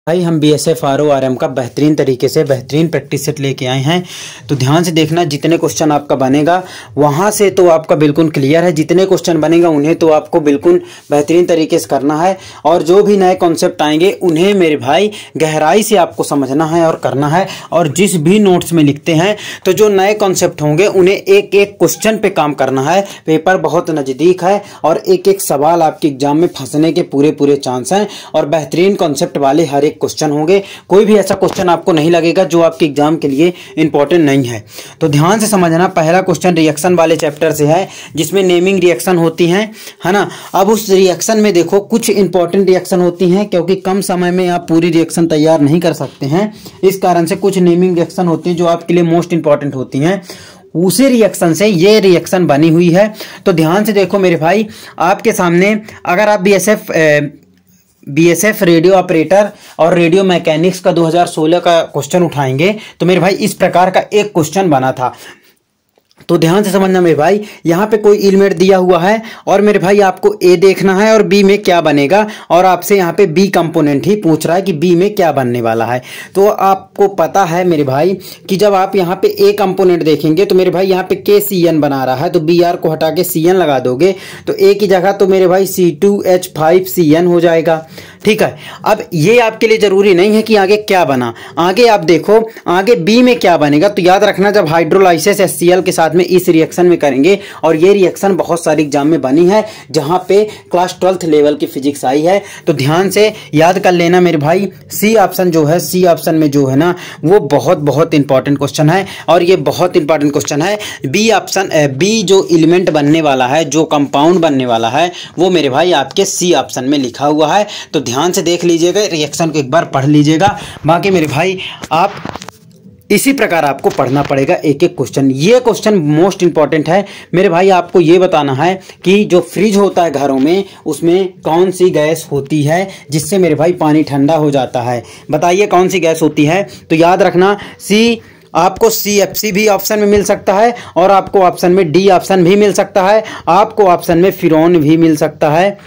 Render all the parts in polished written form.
भाई हम BSF RORM का बेहतरीन तरीके से बेहतरीन प्रैक्टिस सेट लेके आए हैं। तो ध्यान से देखना, जितने क्वेश्चन आपका बनेगा वहां से तो आपका बिल्कुल क्लियर है, जितने क्वेश्चन बनेगा उन्हें तो आपको बिल्कुल बेहतरीन तरीके से करना है। और जो भी नए कॉन्सेप्ट आएंगे उन्हें मेरे भाई गहराई से आपको समझना है और करना है। और जिस भी नोट्स में लिखते हैं तो जो नए कॉन्सेप्ट होंगे उन्हें एक एक क्वेश्चन पे काम करना है। पेपर बहुत नज़दीक है और एक एक सवाल आपके एग्जाम में फंसने के पूरे चांस हैं। और बेहतरीन कॉन्सेप्ट वाले हर क्वेश्चन होंगे, कोई भी ऐसा क्वेश्चन आपको नहीं लगेगा जो आपके एग्जाम के लिए इंपॉर्टेंट नहीं है। तो ध्यान से समझना, पहला क्वेश्चन रिएक्शन वाले चैप्टर से है जिसमें नेमिंग रिएक्शन होती हैं, है ना। अब उस रिएक्शन में देखो कुछ इंपॉर्टेंट रिएक्शन होती हैं, क्योंकि कम समय में आप पूरी रिएक्शन तैयार नहीं कर सकते हैं, इस कारण से कुछ नेमिंग रिएक्शन होती हैं जो आपके लिए मोस्ट इंपॉर्टेंट होती हैं। उसी रिएक्शन से ये रिएक्शन बनी हुई है। तो ध्यान से देखो मेरे भाई, आपके सामने अगर आप BSF रेडियो ऑपरेटर और रेडियो मैकेनिक्स का 2016 का क्वेश्चन उठाएंगे तो मेरे भाई इस प्रकार का एक क्वेश्चन बना था। तो ध्यान से समझना मेरे भाई, यहाँ पे कोई एलिमेंट दिया हुआ है और मेरे भाई आपको ए देखना है और बी में क्या बनेगा, और आपसे यहाँ पे बी कंपोनेंट ही पूछ रहा है कि बी में क्या बनने वाला है। तो आपको पता है मेरे भाई कि जब आप यहाँ पे ए कंपोनेंट देखेंगे तो मेरे भाई यहाँ पे KCN बना रहा है, तो BR को हटा के CN लगा दोगे तो ए की जगह तो मेरे भाई C2H5CN हो जाएगा। ठीक है, अब ये आपके लिए जरूरी नहीं है कि आगे क्या बना, आगे आप देखो आगे बी में क्या बनेगा। तो याद रखना, जब हाइड्रोलाइसिस HCl के साथ में इस रिएक्शन में करेंगे, और ये रिएक्शन बहुत सारी एग्जाम में बनी है जहां पे क्लास 12th लेवल की फिजिक्स आई है। तो ध्यान से याद कर लेना मेरे भाई, सी ऑप्शन जो है, सी ऑप्शन में जो है ना वो बहुत इंपॉर्टेंट क्वेश्चन है, और ये बहुत इंपॉर्टेंट क्वेश्चन है। बी ऑप्शन, बी जो एलिमेंट बनने वाला है, जो कंपाउंड बनने वाला है, वो मेरे भाई आपके सी ऑप्शन में लिखा हुआ है। तो ध्यान से देख लीजिएगा, रिएक्शन को एक बार पढ़ लीजिएगा। बाकी मेरे भाई आप इसी प्रकार आपको पढ़ना पड़ेगा एक एक क्वेश्चन। ये क्वेश्चन मोस्ट इंपॉर्टेंट है मेरे भाई। आपको ये बताना है कि जो फ्रिज होता है घरों में, उसमें कौन सी गैस होती है जिससे मेरे भाई पानी ठंडा हो जाता है। बताइए कौन सी गैस होती है। तो याद रखना, आपको CFC भी ऑप्शन में मिल सकता है, और आपको ऑप्शन में D ऑप्शन भी मिल सकता है, आपको ऑप्शन में फिरॉन भी मिल सकता है,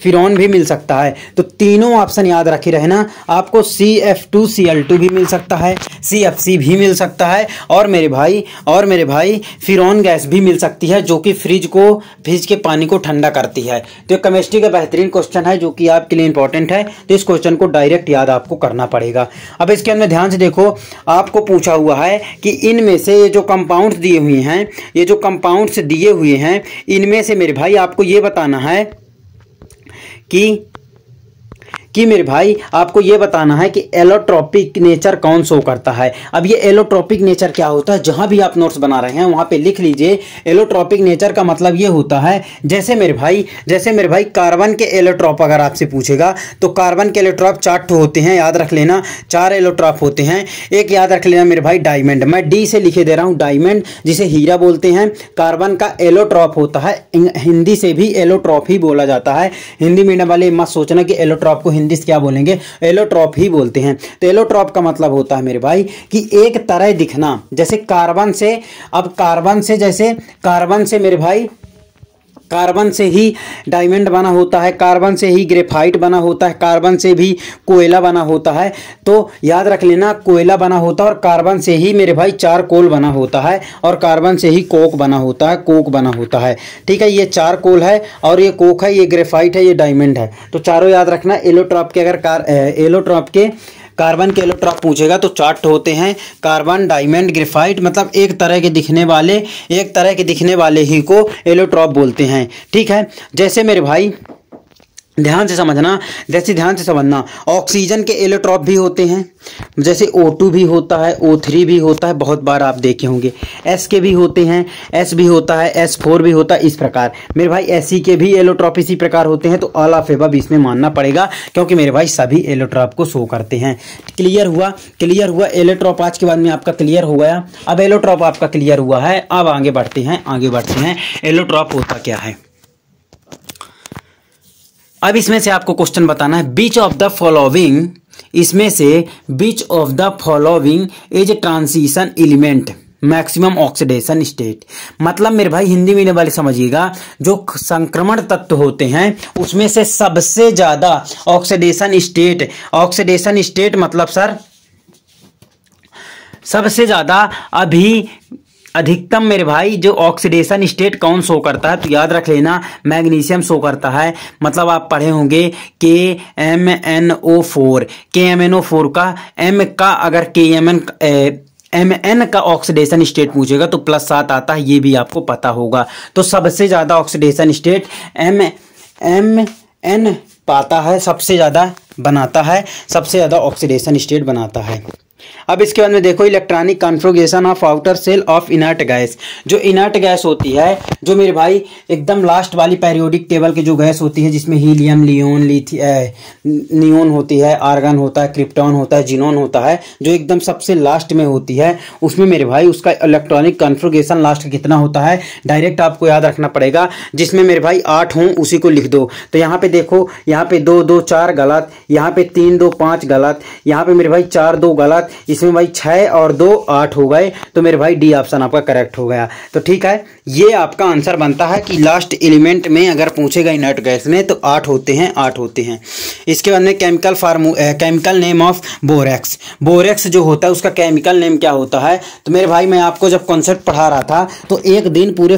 फिरॉन भी मिल सकता है। तो तीनों ऑप्शन याद रखे रहना। आपको CF2Cl2 भी मिल सकता है, CFC भी मिल सकता है, और मेरे भाई फिरॉन गैस भी मिल सकती है, जो कि फ्रिज के पानी को ठंडा करती है। तो केमिस्ट्री का बेहतरीन क्वेश्चन है जो कि आपके लिए इंपॉर्टेंट है। तो इस क्वेश्चन को डायरेक्ट याद आपको करना पड़ेगा। अब इसके अंदर ध्यान से देखो, आपको पूछा हुआ है कि इनमें से ये जो कंपाउंड्स दिए हुए हैं, इनमें से मेरे भाई आपको ये बताना है कि मेरे भाई आपको ये बताना है कि एलोट्रोपिक नेचर कौन शो करता है। अब ये एलोट्रोपिक नेचर क्या होता है, जहां भी आप नोट्स बना रहे हैं वहां पे लिख लीजिए। एलोट्रोपिक नेचर का मतलब ये होता है, जैसे मेरे भाई कार्बन के एलोट्रॉप अगर आपसे पूछेगा तो कार्बन के एलोट्रॉप 4 होते हैं, याद रख लेना, 4 एलोट्रॉप होते हैं। एक याद रख लेना मेरे भाई डायमंड, मैं D से लिखे दे रहा हूँ, डायमंड जिसे हीरा बोलते हैं, कार्बन का एलोट्रॉप होता है। हिंदी से भी एलोट्रॉप ही बोला जाता है। हिंदी मीडियम वाले मत सोचना कि एलोट्रॉप को हिंदी से क्या बोलेंगे, एलोट्रॉप ही बोलते हैं। तो एलोट्रॉप का मतलब होता है मेरे भाई कि एक तरह दिखना, जैसे कार्बन से ही डायमंड बना होता है, कार्बन से ही ग्रेफाइट बना होता है, कार्बन से भी कोयला बना होता है। तो याद रख लेना, कोयला बना होता है, और कार्बन से ही मेरे भाई चारकोल बना होता है, और कार्बन से ही कोक बना होता है। ठीक है, ये चारकोल है और ये कोक है, ये ग्रेफाइट है, ये डायमंड है। तो चारों याद रखना। एलोट्रॉप के अगर कार्बन के एलोट्रॉप पूछेगा तो 4 होते हैं, कार्बन, डायमंड, ग्रेफाइट, मतलब एक तरह के दिखने वाले ही को एलोट्रॉप बोलते हैं। ठीक है, जैसे मेरे भाई ध्यान से समझना, ऑक्सीजन के एलोट्रॉप भी होते हैं, जैसे O2 भी होता है, O3 भी होता है, बहुत बार आप देखे होंगे। S के भी होते हैं, S भी होता है, S4 भी होता है। इस प्रकार मेरे भाई SE के भी एलोट्रॉप इसी प्रकार होते हैं। तो ऑल ऑफ एबव इसमें मानना पड़ेगा, क्योंकि मेरे भाई सभी एलोट्रॉप को शो करते हैं। क्लियर हुआ एलोट्रॉप आज के बाद में आपका क्लियर हो गया। अब एलोट्रॉप आपका क्लियर हुआ है, अब आगे बढ़ते हैं। एलोट्रॉप होता क्या है। अब इसमें से आपको क्वेश्चन बताना है, which of the following is transition element. Maximum oxidation state, मतलब मेरे भाई हिंदी में वाले समझिएगा, जो संक्रमण तत्व होते हैं उसमें से सबसे ज्यादा ऑक्सीडेशन स्टेट मतलब सर सबसे ज्यादा अभी अधिकतम मेरे भाई जो ऑक्सीडेशन स्टेट कौन शो करता है, तो याद रख लेना मैग्नीशियम शो करता है। मतलब आप पढ़े होंगे KMnO4 का M का अगर MN का ऑक्सीडेशन स्टेट पूछेगा तो +7 आता है, ये भी आपको पता होगा। तो सबसे ज्यादा ऑक्सीडेशन स्टेट MN पाता है, सबसे ज्यादा बनाता है, सबसे ज्यादा ऑक्सीडेशन स्टेट बनाता है। अब इसके बाद में देखो electronic configuration of outer shell of inert gas. जो इनर्ट गैस होती है, जो मेरे भाई एकदम लास्ट वाली पेरियोडिक टेबल की जो गैस होती है, जिसमें हीलियम, नियोन होती है, आर्गन होता है, क्रिप्टॉन होता है, जिनोन होता है, जो एकदम सबसे लास्ट में होती है, उसमें मेरे भाई उसका इलेक्ट्रॉनिक कॉन्फ़िगरेशन लास्ट कितना होता है डायरेक्ट आपको याद रखना पड़ेगा। जिसमें मेरे भाई 8 हों उसी को लिख दो। तो यहाँ पे देखो, यहाँ पे 2 2 4 गलत, यहाँ पे 3 2 5 गलत, यहाँ पे मेरे भाई 4 2 गलत, इसमें भाई 6 और 2 8 हो गए। तो मेरे भाई डी ऑप्शन आपका करेक्ट हो गया। तो ठीक है, ये आपका आंसर बनता है कि लास्ट एलिमेंट में अगर पूछेगा इनर्ट गैस में तो 8 होते हैं, 8 होते हैं। इसके बाद में chemical name of borax. Borax जो होता है उसका केमिकल नेम क्या होता है? तो मेरे भाई मैं आपको जब कॉन्सेप्ट पढ़ा रहा था तो एक दिन पूरे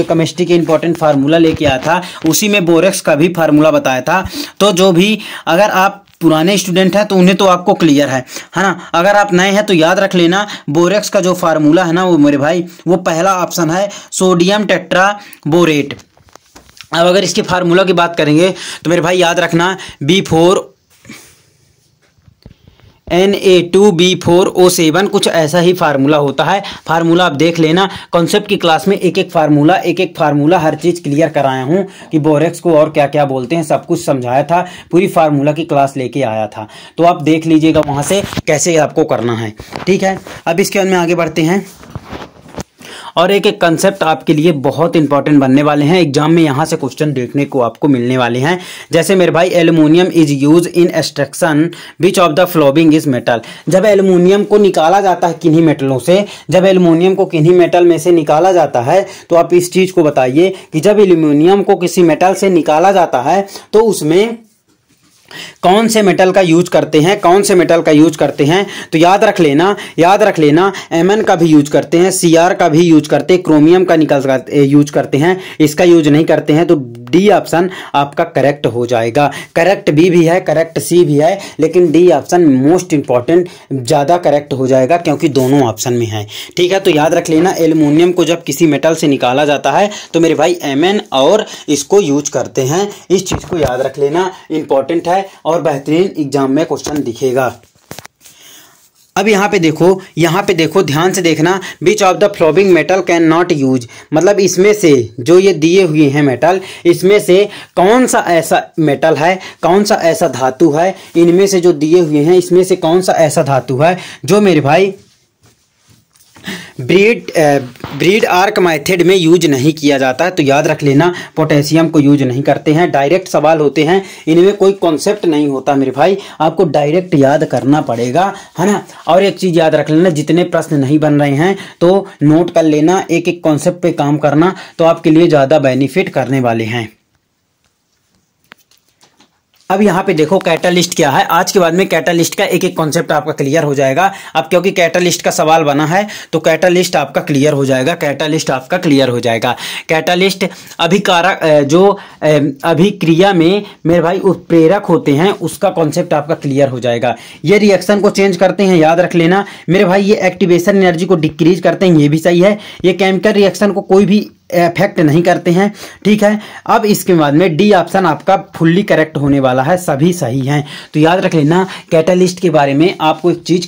केमिस्ट्री के इंपॉर्टेंट फार्मूला लेके आया था, उसी में बोरेक्स का भी फार्मूला बताया था। तो जो भी अगर आप पुराने स्टूडेंट हैं तो उन्हें तो आपको क्लियर है ना। अगर आप नए हैं तो याद रख लेना बोरेक्स का जो फार्मूला है ना, वो मेरे भाई वो पहला ऑप्शन है सोडियम टेट्राबोरेट। अब अगर इसके फार्मूला की बात करेंगे तो मेरे भाई याद रखना Na2B4O7 कुछ ऐसा ही फार्मूला होता है। फार्मूला आप देख लेना, कॉन्सेप्ट की क्लास में एक एक फार्मूला हर चीज़ क्लियर कराया हूँ कि बोरेक्स को और क्या क्या बोलते हैं, सब कुछ समझाया था, पूरी फार्मूला की क्लास लेके आया था। तो आप देख लीजिएगा वहाँ से कैसे आपको करना है। ठीक है, अब इसके बाद में आगे बढ़ते हैं और एक एक कंसेप्ट आपके लिए बहुत इंपॉर्टेंट बनने वाले हैं। एग्जाम में यहाँ से क्वेश्चन देखने को आपको मिलने वाले हैं। जैसे मेरे भाई aluminium is use in extraction which of the following is metal. जब एल्युमिनियम को निकाला जाता है किन्हीं मेटलों से, जब एल्युमिनियम को किन्हीं मेटल में से निकाला जाता है तो आप इस चीज को बताइए कि जब एल्युमिनियम को किसी मेटल से निकाला जाता है तो उसमें कौन से मेटल का यूज करते हैं, तो याद रख लेना Mn का भी यूज करते हैं, Cr का भी यूज करते हैं, क्रोमियम का यूज करते हैं, इसका यूज नहीं करते हैं। तो डी ऑप्शन आपका करेक्ट हो जाएगा। करेक्ट बी भी है, करेक्ट सी भी है, लेकिन डी ऑप्शन मोस्ट इंपॉर्टेंट ज़्यादा करेक्ट हो जाएगा क्योंकि दोनों ऑप्शन में है। ठीक है, तो याद रख लेना एल्युमिनियम को जब किसी मेटल से निकाला जाता है तो मेरे भाई Mn और इसको यूज करते हैं। इस चीज़ को याद रख लेना, इंपॉर्टेंट है और बेहतरीन एग्जाम में क्वेश्चन दिखेगा। अब यहाँ पे देखो ध्यान से देखना, which of the flowing metal can not use, मतलब इसमें से जो ये दिए हुए हैं मेटल, इसमें से कौन सा ऐसा मेटल है, कौन सा ऐसा धातु है, इनमें से जो दिए हुए हैं इसमें से कौन सा ऐसा धातु है जो मेरे भाई ब्रीड आर्क मेथड में यूज नहीं किया जाता है। तो याद रख लेना पोटेशियम को यूज नहीं करते हैं। डायरेक्ट सवाल होते हैं, इनमें कोई कॉन्सेप्ट नहीं होता मेरे भाई, आपको डायरेक्ट याद करना पड़ेगा, है ना। और एक चीज़ याद रख लेना, जितने प्रश्न नहीं बन रहे हैं तो नोट कर लेना, एक एक कॉन्सेप्ट पे काम करना, तो आपके लिए ज़्यादा बेनिफिट करने वाले हैं। अब यहाँ पे देखो कैटालिस्ट क्या है। आज के बाद में कैटालिस्ट का एक एक कॉन्सेप्ट आपका क्लियर हो जाएगा। अब क्योंकि कैटालिस्ट का सवाल बना है तो कैटालिस्ट आपका क्लियर हो जाएगा। कैटालिस्ट अभिक्रिया में मेरे भाई उत्प्रेरक होते हैं, उसका कॉन्सेप्ट आपका क्लियर हो जाएगा। ये रिएक्शन को चेंज करते हैं, याद रख लेना मेरे भाई। ये एक्टिवेशन एनर्जी को डिक्रीज करते हैं, ये भी सही है। ये केमिकल रिएक्शन को कोई भी इफेक्ट नहीं करते हैं। ठीक है, अब इसके बाद में डी ऑप्शन आपका फुल्ली करेक्ट होने वाला है, सभी सही हैं। तो याद रख लेना कैटालिस्ट के बारे में आपको एक चीज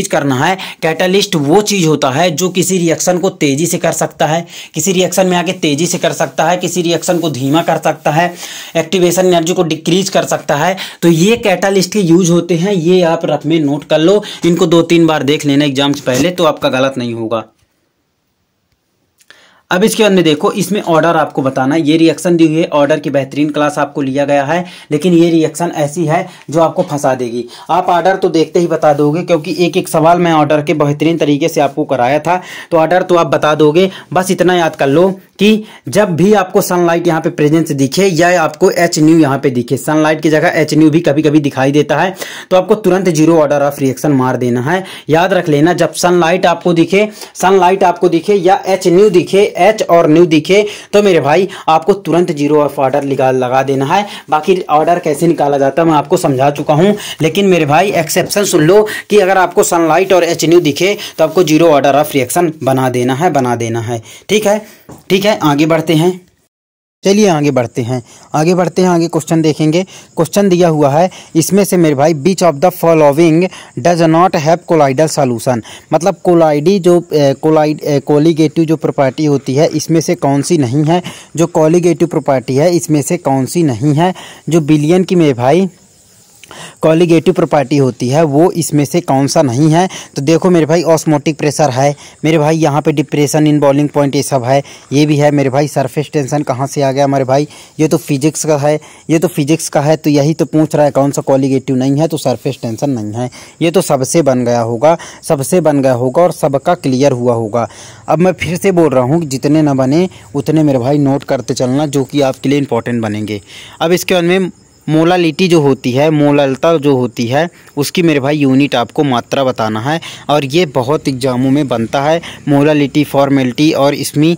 करना है। कैटालिस्ट वो चीज होता है जो किसी रिएक्शन को तेजी से कर सकता है, किसी रिएक्शन में आके तेजी से कर सकता है, किसी रिएक्शन को धीमा कर सकता है, एक्टिवेशन एनर्जी को डिक्रीज कर सकता है। तो ये कैटालिस्ट के यूज होते हैं। ये आप रफ में नोट कर लो, इनको 2-3 बार देख लेना एग्जाम से पहले, तो आपका गलत नहीं होगा। अब इसके बाद में देखो, इसमें ऑर्डर आपको बताना है। ये रिएक्शन दी हुई है, ऑर्डर की बेहतरीन क्लास आपको लिया गया है, लेकिन ये रिएक्शन ऐसी है जो आपको फंसा देगी। आप ऑर्डर तो देखते ही बता दोगे, क्योंकि एक एक सवाल मैं ऑर्डर के बेहतरीन तरीके से आपको कराया था, तो ऑर्डर तो आप बता दोगे। बस इतना याद कर लो कि जब भी आपको सनलाइट यहाँ पे प्रेजेंस दिखे या आपको एच न्यू यहाँ पे दिखे, सनलाइट की जगह एच न्यू भी कभी कभी दिखाई देता है, तो आपको तुरंत जीरो ऑर्डर ऑफ रिएक्शन मार देना है। याद रख लेना, जब सनलाइट आपको दिखे या एच न्यू दिखे, एच और न्यू दिखे, तो मेरे भाई आपको तुरंत जीरो ऑफ ऑर्डर लगा देना है। बाकी ऑर्डर कैसे निकाला जाता है मैं आपको समझा चुका हूं, लेकिन मेरे भाई एक्सेप्शन सुन लो कि अगर आपको सनलाइट और एच न्यू दिखे तो आपको जीरो ऑर्डर ऑफ रिएक्शन बना देना है। ठीक है, आगे बढ़ते हैं। चलिए आगे बढ़ते हैं, आगे क्वेश्चन देखेंगे। क्वेश्चन दिया हुआ है, इसमें से मेरे भाई which of the following does not have colloidal solution, मतलब कोलिगेटिव जो प्रॉपर्टी होती है इसमें से कौन सी नहीं है, जो कोलिगेटिव प्रॉपर्टी है इसमें से कौन सी नहीं है, जो बिलियन की मेरे भाई कोलिगेटिव प्रॉपर्टी होती है वो इसमें से कौन सा नहीं है। तो देखो मेरे भाई, ऑस्मोटिक प्रेशर है मेरे भाई, यहाँ पे डिप्रेशन इन बॉइलिंग पॉइंट ये सब है, ये भी है मेरे भाई। सरफेस टेंशन कहाँ से आ गया मेरे भाई, ये तो फिजिक्स का है, तो यही तो पूछ रहा है कौन सा कोलिगेटिव नहीं है, तो सरफेस टेंशन नहीं है। ये तो सबसे बन गया होगा और सबका क्लियर हुआ होगा। अब मैं फिर से बोल रहा हूँ कि जितने न बने उतने मेरे भाई नोट करते चलना, जो कि आपके लिए इंपॉर्टेंट बनेंगे। अब इसके बाद में मोलालिटी जो होती है, मोललता जो होती है, उसकी मेरे भाई यूनिट आपको मात्रा बताना है, और ये बहुत एग्जामों में बनता है। मोलालिटी, फॉर्मेलिटी और इसमें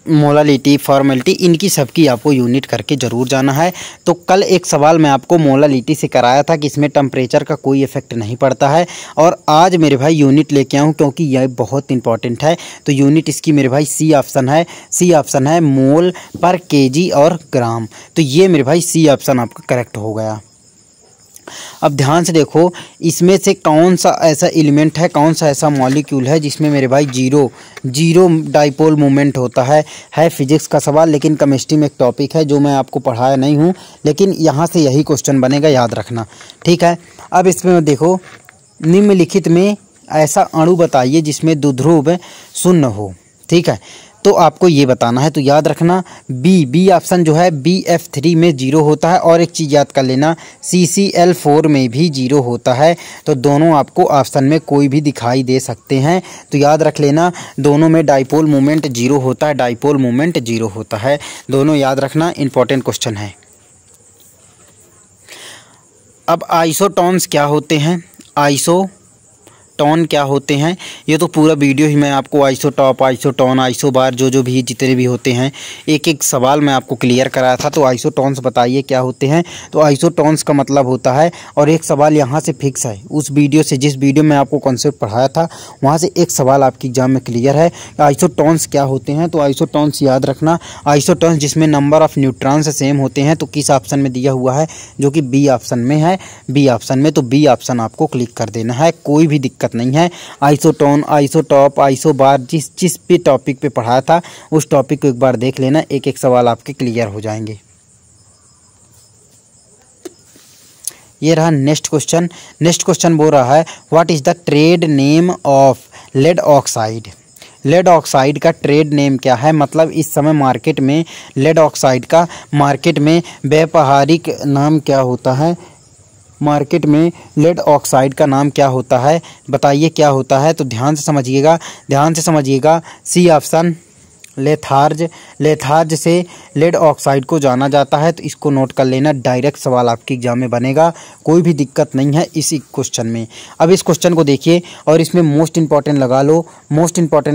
मोलालिटी, फॉर्मेलिटी, इनकी सबकी आपको यूनिट करके ज़रूर जाना है। तो कल एक सवाल मैं आपको मोलालिटी से कराया था कि इसमें टेम्परेचर का कोई इफेक्ट नहीं पड़ता है, और आज मेरे भाई यूनिट लेके आऊँ क्योंकि यह बहुत इंपॉर्टेंट है। तो यूनिट इसकी मेरे भाई सी ऑप्शन है, मोल पर केजी और ग्राम। तो ये मेरे भाई सी ऑप्शन आपका करेक्ट हो गया। अब ध्यान से देखो, इसमें से कौन सा ऐसा एलिमेंट है, कौन सा ऐसा मॉलिक्यूल है जिसमें मेरे भाई जीरो डाइपोल मोमेंट होता है फिजिक्स का सवाल, लेकिन केमिस्ट्री में एक टॉपिक है जो मैं आपको पढ़ाया नहीं हूँ, लेकिन यहाँ से यही क्वेश्चन बनेगा, याद रखना। ठीक है, अब इसमें देखो, निम्नलिखित में ऐसा अणु बताइए जिसमें द्विध्रुव शून्य हो। ठीक है, तो आपको ये बताना है, तो याद रखना बी ऑप्शन जो है BF3 में जीरो होता है, और एक चीज़ याद कर लेना CCl4 में भी जीरो होता है। तो दोनों आपको ऑप्शन में कोई भी दिखाई दे सकते हैं, तो याद रख लेना दोनों में डाइपोल मोमेंट जीरो होता है, दोनों याद रखना, इंपॉर्टेंट क्वेश्चन है। अब आइसोटोन्स क्या होते हैं, आइसोटोन क्या होते हैं, ये तो पूरा वीडियो ही मैं आपको आइसोटॉप, आइसोटोन, आइसोबार जो भी जितने भी होते हैं एक एक सवाल मैं आपको क्लियर कराया था। तो आइसोटोन्स बताइए क्या होते हैं। तो आइसोटोन्स का मतलब होता है, और एक सवाल यहाँ से फिक्स है, उस वीडियो से जिस वीडियो में आपको कॉन्सेप्ट पढ़ाया था वहाँ से एक सवाल आपकी एग्जाम में क्लियर है। आइसोटोन्स क्या होते हैं, तो आइसोटोन्स याद रखना, आइसोटोन्स जिसमें नंबर ऑफ न्यूट्रॉन्स सेम होते हैं। तो किस ऑप्शन में दिया हुआ है, जो कि बी ऑप्शन में है, बी ऑप्शन में। तो बी ऑप्शन आपको क्लिक कर देना है, कोई भी दिक्कत नहीं है। आइसोटोन, आइसोटॉप, आइसोबार, जिस भी टॉपिक पे पढ़ाया था उस टॉपिक को एक बार देख लेना, एक एक सवाल आपके क्लियर हो जाएंगे। ये रहा नेक्स्ट क्वेश्चन बोल रहा है, what is the trade name of lead oxide. Lead oxide का ट्रेड नेम क्या है, मतलब इस समय मार्केट में लेड ऑक्साइड का मार्केट में व्यावहारिक नाम क्या होता है, मार्केट में लेड ऑक्साइड का नाम क्या होता है, बताइए क्या होता है। तो ध्यान से समझिएगा, सी ऑप्शन लेथार्ज से लेड ऑक्साइड को जाना जाता है। तो इसको नोट कर लेना, डायरेक्ट सवाल आपके एग्जाम में बनेगा, कोई भी दिक्कत नहीं है इसी क्वेश्चन में। अब इस क्वेश्चन को देखिए और इसमें मोस्ट इंपॉर्टेंट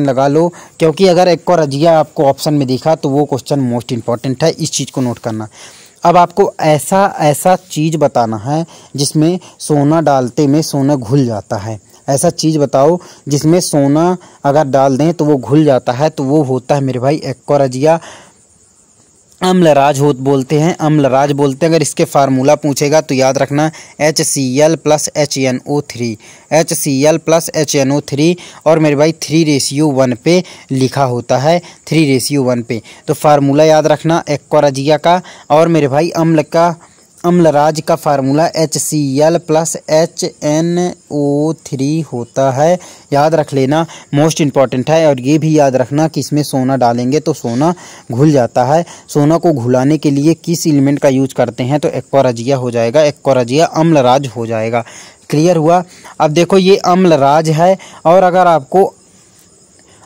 लगा लो, क्योंकि अगर एक और रजिया आपको ऑप्शन में दिखा तो वो क्वेश्चन मोस्ट इंपॉर्टेंट है, इस चीज़ को नोट करना। अब आपको ऐसा चीज़ बताना है जिसमें सोना डालते में सोना घुल जाता है। ऐसा चीज़ बताओ जिसमें सोना अगर डाल दें तो वो घुल जाता है, तो वो होता है मेरे भाई एक्वारजिया, अम्लराज बोलते हैं। अगर इसके फार्मूला पूछेगा तो याद रखना HCl + HNO3 और मेरे भाई 3:1 पे लिखा होता है, 3:1 पे। तो फार्मूला याद रखना एक्वारजिया का, और मेरे भाई अम्लराज का फार्मूला HCl + HNO3 होता है। याद रख लेना, मोस्ट इम्पॉर्टेंट है। और ये भी याद रखना कि इसमें सोना डालेंगे तो सोना घुल जाता है। सोना को घुलाने के लिए किस एलिमेंट का यूज करते हैं, तो एक्वाराजिया हो जाएगा, एक्वाराजिया अम्लराज हो जाएगा। क्लियर हुआ। अब देखो ये अम्लराज है, और अगर आपको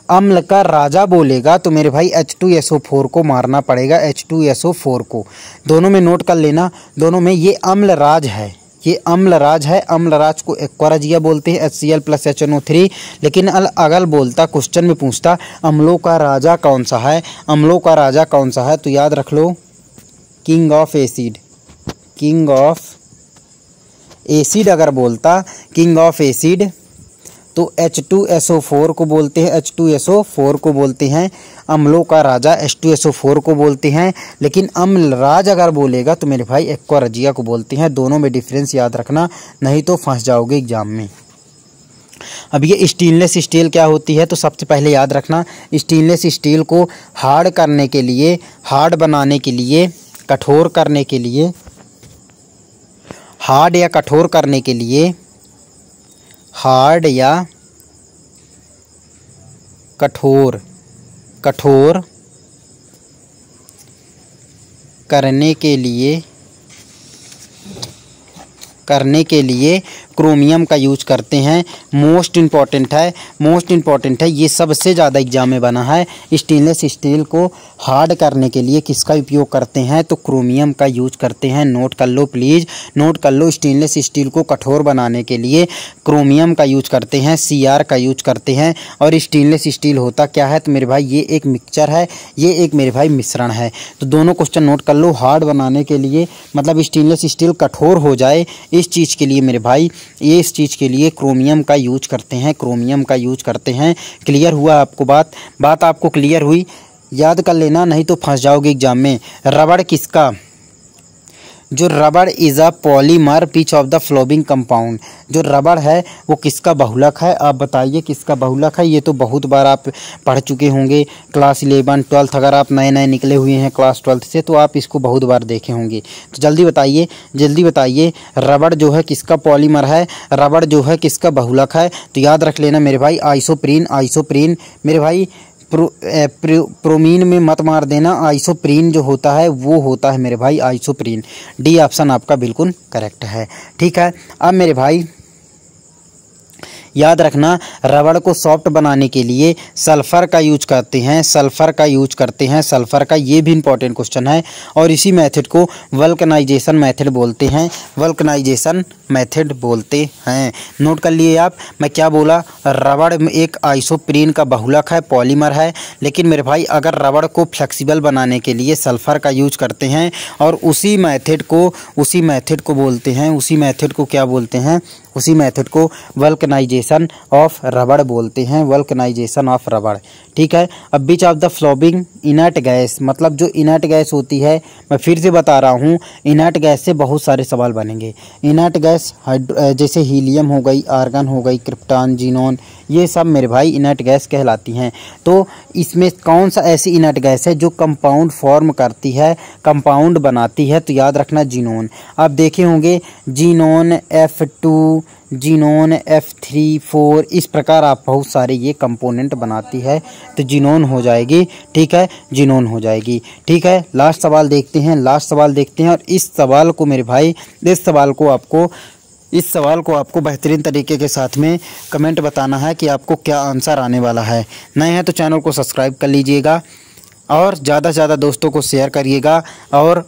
अम्ल का राजा बोलेगा तो मेरे भाई H2SO4 को मारना पड़ेगा, H2SO4 को। दोनों में नोट कर लेना, दोनों में ये अम्लराज है, ये अम्लराज है। अम्लराज को एक्वाराजिया बोलते हैं, HCl + HNO3। लेकिन अगर बोलता, क्वेश्चन में पूछता अम्लों का राजा कौन सा है, अम्लों का राजा कौन सा है, तो याद रख लो king of acid, king of acid अगर बोलता, किंग ऑफ एसिड, तो H2SO4 को बोलते हैं, H2SO4 को बोलते हैं। अम्लों का राजा H2SO4 को बोलते हैं। लेकिन अम्लराज अगर बोलेगा तो मेरे भाई एक्वाराजिया को बोलते हैं। दोनों में डिफरेंस याद रखना, नहीं तो फंस जाओगे एग्जाम में। अब ये स्टेनलेस स्टील क्या होती है, तो सबसे पहले याद रखना, स्टेनलेस स्टील को हार्ड करने के लिए, हार्ड बनाने के लिए, कठोर करने के लिए, हार्ड या कठोर करने के लिए, हार्ड या कठोर, कठोर करने के लिए क्रोमियम का यूज करते हैं। मोस्ट इम्पॉर्टेंट है, मोस्ट इम्पॉर्टेंट है, ये सबसे ज़्यादा एग्जाम में बना है। स्टेनलेस स्टील को हार्ड करने के लिए किसका उपयोग करते हैं, तो क्रोमियम का यूज करते हैं। नोट कर लो प्लीज़, नोट कर लो। स्टेनलेस स्टील को कठोर बनाने के लिए क्रोमियम का यूज करते हैं, Cr का यूज करते हैं। और स्टेनलेस स्टील होता क्या है, तो मेरे भाई ये एक मिक्सचर है, ये एक मेरे भाई मिश्रण है। तो दोनों क्वेश्चन नोट कर लो। हार्ड बनाने के लिए मतलब स्टेनलेस स्टील कठोर हो जाए, इस चीज़ के लिए मेरे भाई, ये इस चीज़ के लिए क्रोमियम का यूज करते हैं, क्रोमियम का यूज करते हैं। क्लियर हुआ आपको बात आपको क्लियर हुई, याद कर लेना, नहीं तो फंस जाओगे एग्जाम में। रबड़ किसका, जो rubber is a polymer pitch of the flowing compound, जो रबड़ है वो किसका बहुलक है, आप बताइए किसका बहुलक है। ये तो बहुत बार आप पढ़ चुके होंगे, क्लास 11 12, अगर आप नए नए निकले हुए हैं क्लास 12 से तो आप इसको बहुत बार देखे होंगे। तो जल्दी बताइए, जल्दी बताइए, रबड़ जो है किसका पॉलीमर है, रबड़ जो है किसका बहुलक है। तो याद रख लेना मेरे भाई, आइसोप्रीन, आइसोप्रीन मेरे भाई। प्रोमीन में मत मार देना, आइसोप्रीन जो होता है वो होता है मेरे भाई आइसोप्रीन। डी ऑप्शन आपका बिल्कुल करेक्ट है। ठीक है, अब मेरे भाई याद रखना, रबड़ को सॉफ्ट बनाने के लिए सल्फ़र का यूज करते हैं, सल्फ़र का यूज करते हैं, सल्फ़र का। ये भी इंपॉर्टेंट क्वेश्चन है। और इसी मेथड को वल्कनाइजेशन मेथड बोलते हैं, वल्कनाइजेशन मेथड बोलते हैं। नोट कर लिए आप, मैं क्या बोला, रबड़ में एक आइसोप्रीन का बहुलक है, पॉलीमर है। लेकिन मेरे भाई अगर रबड़ को फ्लेक्सिबल बनाने के लिए सल्फ़र का यूज करते हैं, और उसी मेथड को बोलते हैं, उसी मेथड को क्या बोलते हैं, उसी मेथड को वल्कनाइजेशन ऑफ रबड़ बोलते हैं, वल्कनाइजेशन ऑफ रबड़। ठीक है। अब बीच ऑफ द फ्लोबिंग इनर्ट गैस, मतलब जो इनर्ट गैस होती है, मैं फिर से बता रहा हूँ, इनर्ट गैस से बहुत सारे सवाल बनेंगे। इनर्ट गैस जैसे हीलियम हो गई, आर्गन हो गई, क्रिप्टॉन, जीनोन, ये सब मेरे भाई इनर्ट गैस कहलाती हैं। तो इसमें कौन सा ऐसी इनर्ट गैस है जो कंपाउंड फॉर्म करती है, कंपाउंड बनाती है, तो याद रखना जीनोन। आप देखे होंगे जीनोन F2, जीनोन F3, 4, इस प्रकार आप बहुत सारे ये कंपोनेंट बनाती है, तो जीनोन हो जाएगी। ठीक है, जीनोन हो जाएगी। ठीक है, लास्ट सवाल देखते हैं, लास्ट सवाल देखते हैं। और इस सवाल को मेरे भाई, इस सवाल को आपको बेहतरीन तरीके के साथ में कमेंट बताना है कि आपको क्या आंसर आने वाला है। नए हैं तो चैनल को सब्सक्राइब कर लीजिएगा और ज़्यादा से ज़्यादा दोस्तों को शेयर करिएगा। और